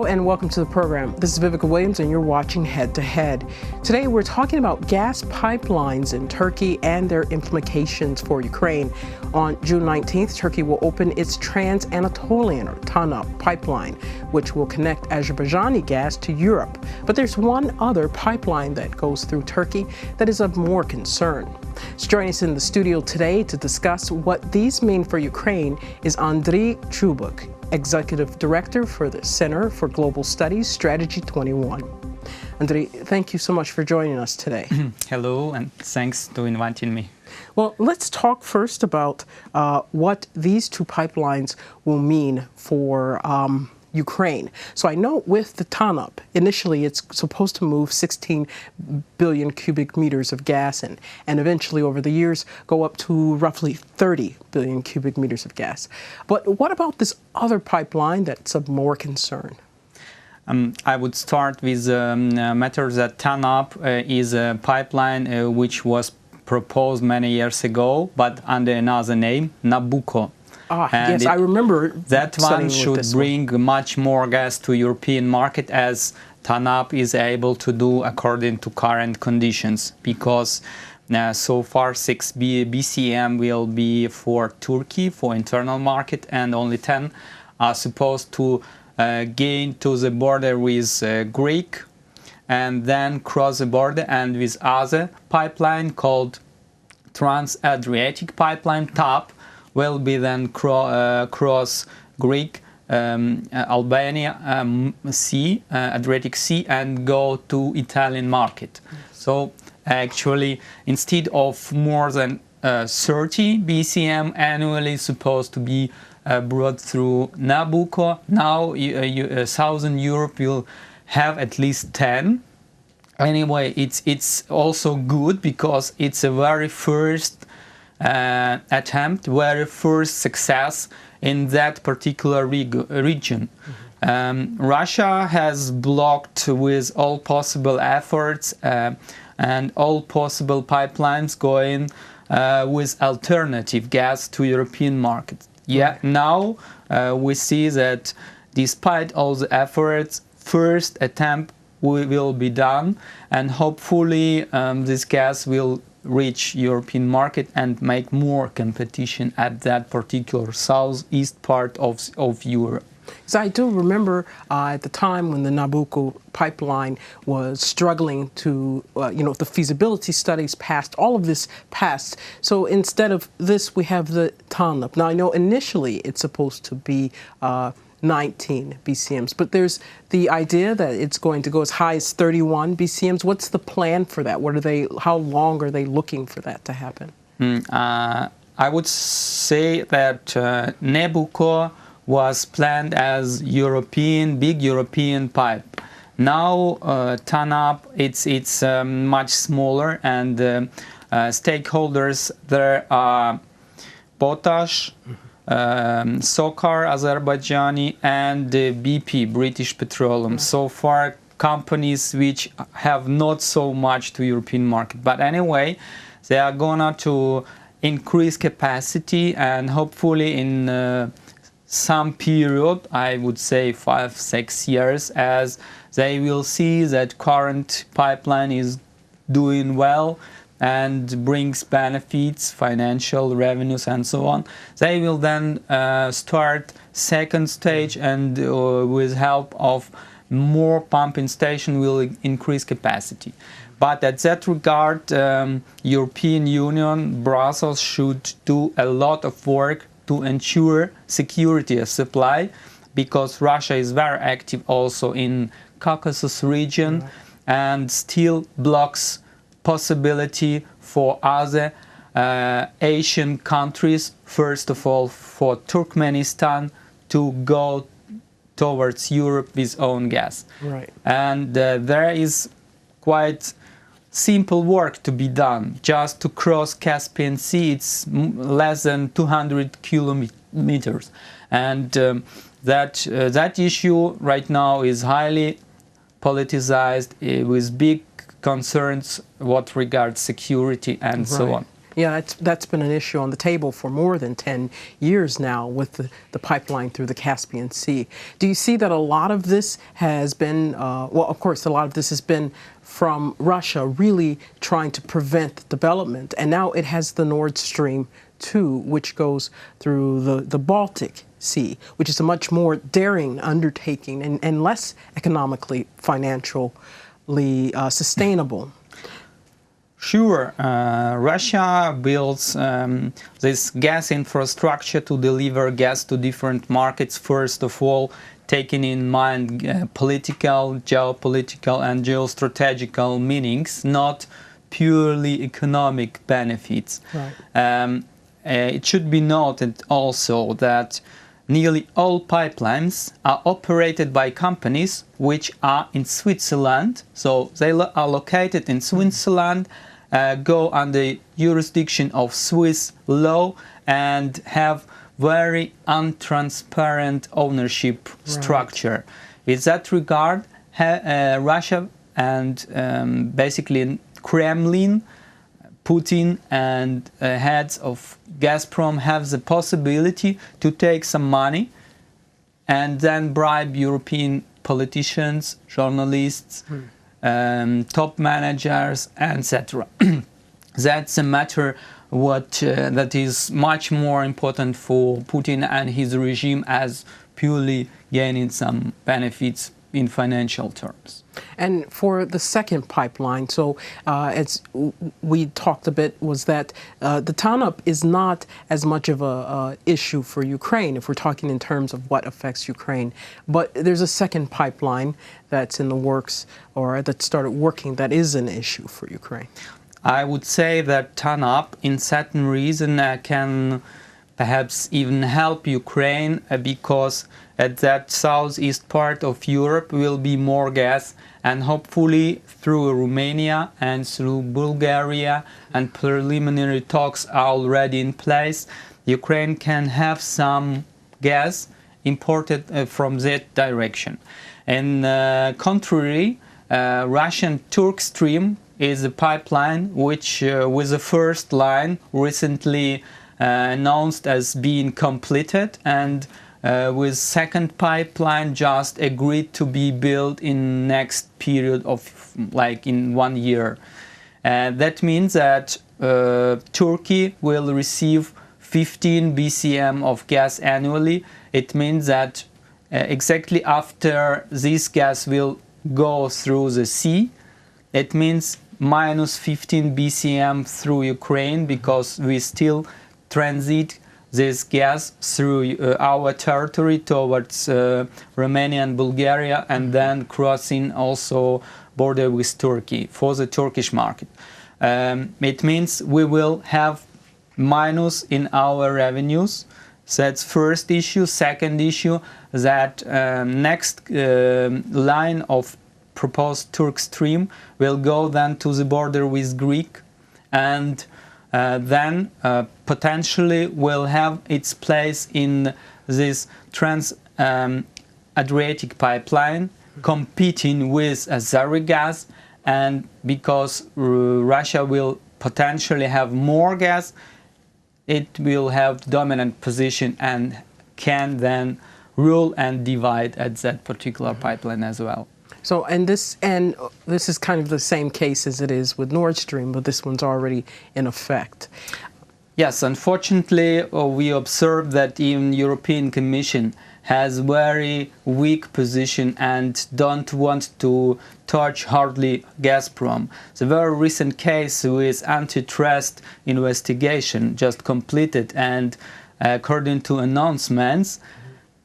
and welcome to the program. This is Vivica Williams and you're watching Head to Head. Today we're talking about gas pipelines in Turkey and their implications for Ukraine. On June 19th, Turkey will open its Trans-Anatolian or TANAP pipeline, which will connect Azerbaijani gas to Europe. But there's one other pipeline that goes through Turkey that is of more concern. So joining us in the studio today to discuss what these mean for Ukraine is Andrii Chubyk, Executive Director for the Center for Global Studies, Strategy 21. Andrii, thank you so much for joining us today. Hello, and thanks for inviting me. Well, let's talk first about what these two pipelines will mean for Ukraine. So I know with the TANAP, initially it's supposed to move 16 billion cubic meters of gas and eventually over the years go up to roughly 30 billion cubic meters of gas. But what about this other pipeline that's of more concern? I would start with the matter that TANAP is a pipeline which was proposed many years ago, but under another name, Nabucco. Yes, I remember that one should bring much more gas to European market, as TANAP is able to do according to current conditions, because so far 6 BCM will be for Turkey, for internal market, and only 10 are supposed to gain to the border with Greek and then cross the border, and with other pipeline called Trans-Adriatic Pipeline, TAP, will be then cross Greek, Albania Sea, Adriatic Sea, and go to Italian market. So actually, instead of more than 30 BCM annually supposed to be brought through Nabucco, now Southern Europe will have at least 10. Anyway, it's also good because it's a very first attempt, very first success in that particular region. Russia has blocked with all possible efforts and all possible pipelines going with alternative gas to European markets. Yeah, now we see that despite all the efforts, first attempt will be done, and hopefully this gas will reach European market and make more competition at that particular southeast part of Europe. So I do remember at the time when the Nabucco pipeline was struggling to, the feasibility studies passed, all of this passed. So instead of this, we have the TANAP. Now I know initially it's supposed to be 19 BCMs, but there's the idea that it's going to go as high as 31 BCMs. What's the plan for that? How long are they looking for that to happen? I would say that Nabucco was planned as big European pipe. Now TANAP, it's much smaller, and stakeholders there are Potash, Sokar, Azerbaijani, and BP, British Petroleum. So far, companies which have not so much to European market. But anyway, they are gonna to increase capacity, and hopefully in some period, I would say 5-6 years, as they will see that current pipeline is doing well and brings benefits, financial revenues, and so on. They will then start second stage, and with help of more pumping station will increase capacity. But at that regard, European Union, Brussels should do a lot of work to ensure security of supply, because Russia is very active also in Caucasus region, and still blocks possibility for other Asian countries, first of all for Turkmenistan, to go towards Europe with own gas. Right. And there is quite simple work to be done. Just to cross Caspian Sea, it's less than 200 kilometers. And that issue right now is highly politicized, with big concerns what regards security and so on. Yeah, that's been an issue on the table for more than 10 years now with the pipeline through the Caspian Sea. Do you see that a lot of this has been, well, of course, a lot of this has been from Russia really trying to prevent development, and now it has the Nord Stream 2, which goes through the Baltic Sea, which is a much more daring undertaking and less economically, financially sustainable. Sure, Russia builds this gas infrastructure to deliver gas to different markets, first of all, taking in mind political, geopolitical and geostrategical meanings, not purely economic benefits. Right. It should be noted also that nearly all pipelines are operated by companies which are in Switzerland, so they are located in Switzerland, go under jurisdiction of Swiss law and have very untransparent ownership structure. Right. In that regard, Russia and basically Kremlin, Putin and heads of Gazprom have the possibility to take some money and then bribe European politicians, journalists, top managers, etc. That's a matter that is much more important for Putin and his regime as purely gaining some benefits in financial terms. And for the second pipeline, so as we talked a bit, was that the TANAP is not as much of a issue for Ukraine, if we're talking in terms of what affects Ukraine. But there's a second pipeline that's in the works, or that started working, that is an issue for Ukraine. I would say that TANAP, in certain reason, can perhaps even help Ukraine because at that southeast part of Europe will be more gas, and hopefully through Romania and through Bulgaria, and preliminary talks are already in place, Ukraine can have some gas imported from that direction. And contrary, Russian Turk Stream is a pipeline which with the first line recently announced as being completed, and with second pipeline just agreed to be built in next period of like in 1 year. That means that Turkey will receive 15 BCM of gas annually. It means that exactly after this gas will go through the sea, it means minus 15 BCM through Ukraine, because we still transit this gas through our territory towards Romania and Bulgaria, and then crossing also border with Turkey for the Turkish market. It means we will have minus in our revenues. That's first issue. Second issue, that next line of proposed Turk Stream will go then to the border with Greek, and then potentially will have its place in this Trans-Adriatic pipeline, competing with Azeri gas, and because Russia will potentially have more gas, it will have dominant position and can then rule and divide at that particular pipeline as well. So, and this is kind of the same case as it is with Nord Stream, but this one's already in effect. Yes, unfortunately, we observe that even European Commission has very weak position and don't want to touch hardly Gazprom. The very recent case with antitrust investigation just completed, and according to announcements,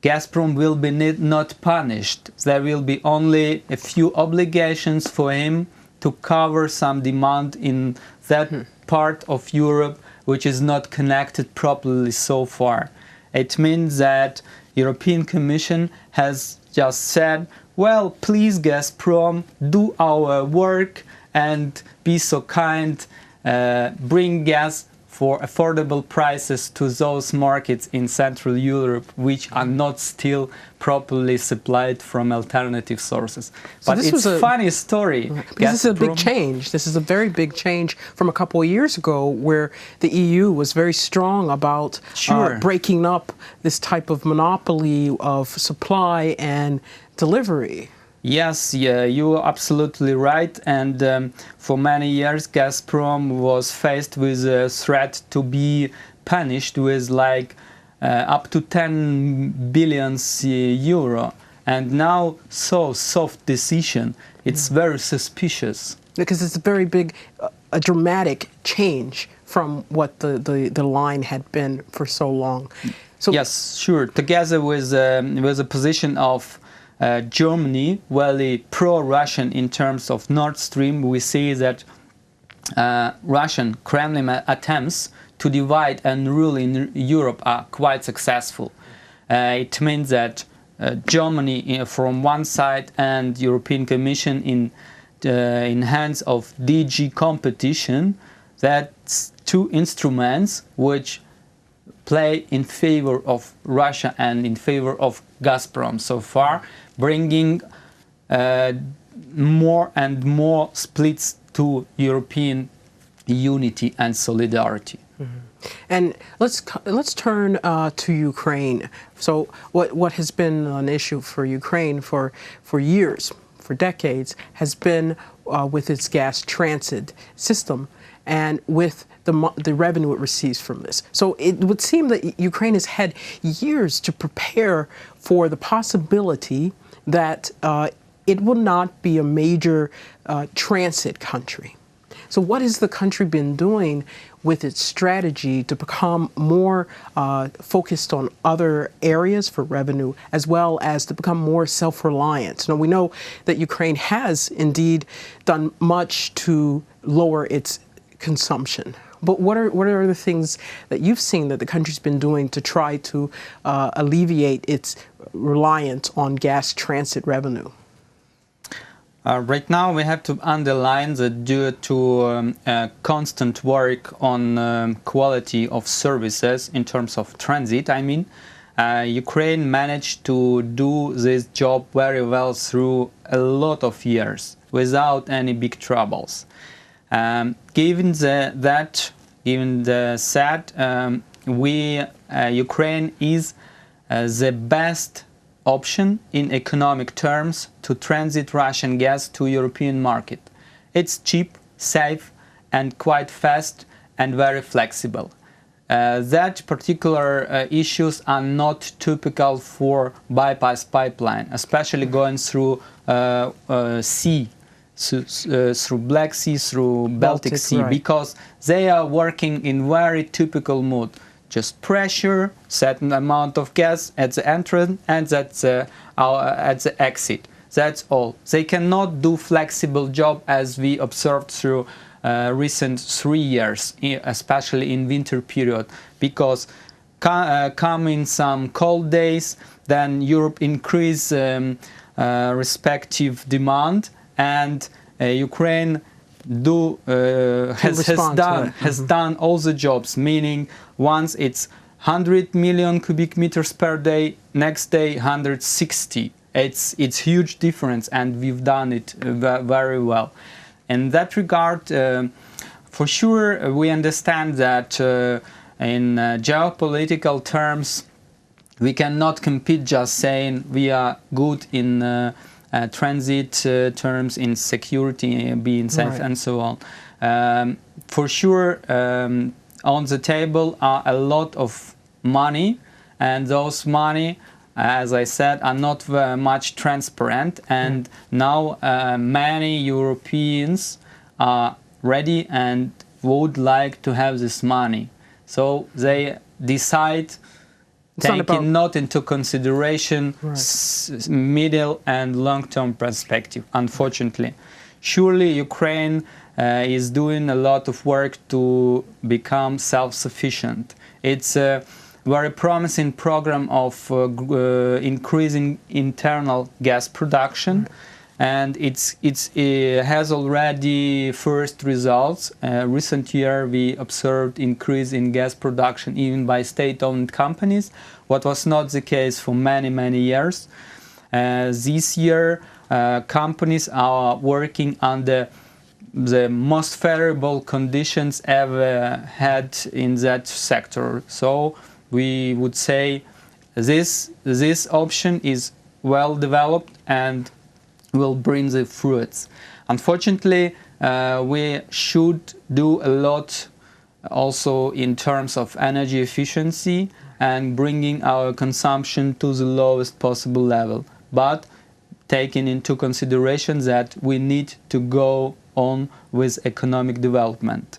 Gazprom will be not punished. There will be only a few obligations for him to cover some demand in that part of Europe which is not connected properly so far. It means that European Commission has just said, well, please Gazprom, do our work and be so kind, bring gas for affordable prices to those markets in Central Europe which are not still properly supplied from alternative sources. So but it's a funny story. Because this is a big change. This is a very big change from a couple of years ago where the EU was very strong about breaking up this type of monopoly of supply and delivery. Yes, yeah, you're absolutely right. And for many years, Gazprom was faced with a threat to be punished with like up to 10 billion euro. And now, so soft decision, it's very suspicious. Because it's a very big, a dramatic change from what the line had been for so long. So yes, sure. Together with a position of Germany, very pro-Russian in terms of Nord Stream, we see that Russian Kremlin attempts to divide and rule in Europe are quite successful. It means that Germany from one side and European Commission in hands of DG competition, that's two instruments which play in favor of Russia and in favor of Gazprom so far, bringing more and more splits to European unity and solidarity. Mm-hmm. And let's turn to Ukraine. So what has been an issue for Ukraine for years, for decades, has been with its gas transit system and with the revenue it receives from this. So it would seem that Ukraine has had years to prepare for the possibility that it will not be a major transit country. So what has the country been doing with its strategy to become more focused on other areas for revenue, as well as to become more self-reliant? Now, we know that Ukraine has indeed done much to lower its consumption. But what are the things that you've seen that the country's been doing to try to alleviate its reliance on gas transit revenue? Right now, we have to underline that due to constant work on quality of services in terms of transit, Ukraine managed to do this job very well through a lot of years without any big troubles. Given the sad, Ukraine is the best option in economic terms to transit Russian gas to European market. It's cheap, safe, and quite fast and very flexible. That particular issues are not typical for bypass pipeline, especially going through sea. Through Black Sea, through Baltic Sea, right. Because they are working in very typical mode. Just pressure, certain amount of gas at the entrance, and that's at the exit. That's all. They cannot do flexible job as we observed through recent 3 years, especially in winter period, because coming some cold days, then Europe increase respective demand. And Ukraine has done all the jobs, meaning once it's 100 million cubic meters per day, next day 160. It's huge difference, and we've done it very well. In that regard, for sure, we understand that in geopolitical terms, we cannot compete just saying we are good in transit terms, in security, being safe, right, and so on. For sure, on the table are a lot of money, and those money, as I said, are not very much transparent. And now many Europeans are ready and would like to have this money. So they decide, taking not into consideration, right, middle and long-term perspective, unfortunately. Surely Ukraine is doing a lot of work to become self-sufficient. It's a very promising program of increasing internal gas production, and it has already first results. Recent year we observed increase in gas production even by state-owned companies, what was not the case for many years. This year companies are working under the most favorable conditions ever had in that sector. So we would say this option is well developed and will bring the fruits. Unfortunately, we should do a lot also in terms of energy efficiency and bringing our consumption to the lowest possible level. But taking into consideration that we need to go on with economic development.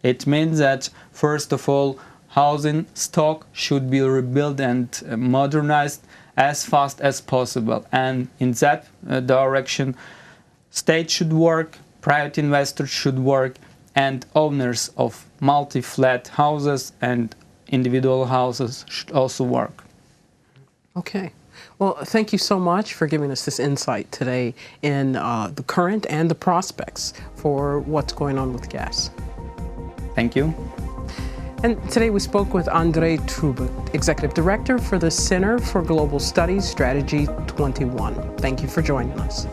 It means that, first of all, housing stock should be rebuilt and modernized as fast as possible. And in that direction, state should work, private investors should work, and owners of multi-flat houses and individual houses should also work. Okay. Well, thank you so much for giving us this insight today in the current and the prospects for what's going on with gas. Thank you. And today we spoke with Andrii Chubyk, Executive Director for the Center for Global Studies Strategy 21. Thank you for joining us.